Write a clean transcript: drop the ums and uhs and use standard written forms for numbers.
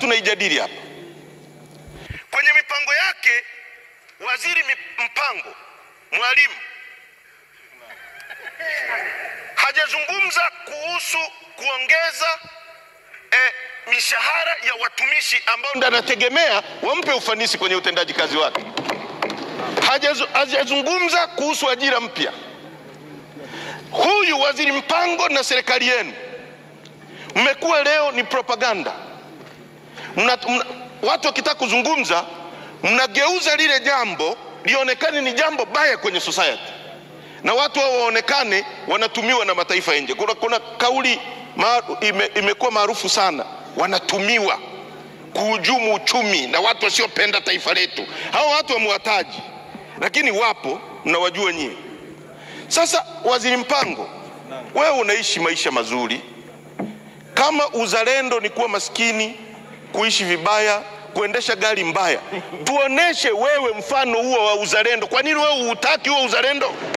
tunaijadili hapa. Kwenye mipango yake waziri mpango Mwalimu hajazungumza kuhusu kuongeza mishahara ya watumishi ambao ndio anategemea wampe ufanisi kwenye utendaji kazi wake. Hajazungumza kuhusu ajira mpya. Huyu waziri mpango na serikali yenu mmekuwa leo ni propaganda. Watu wakitaka kuzungumza mnageuza lile jambo lionekane ni jambo baya kwenye society, na watu hao waonekane wanatumiwa na mataifa nje. Kuna kauli imekuwa maarufu sana, wanatumiwa kuhujumu uchumi na watu wasiopenda taifa letu. Hao watu wamewataji, lakini wapo, mnawajua nyinyi. Sasa waziri mpango, wewe unaishi maisha mazuri. Kama uzalendo ni kuwa maskini, kuishi vibaya, kuendesha gari mbaya, tuoneshe wewe mfano huo wa uzalendo. Kwa nini wewe hutaki huo uzalendo?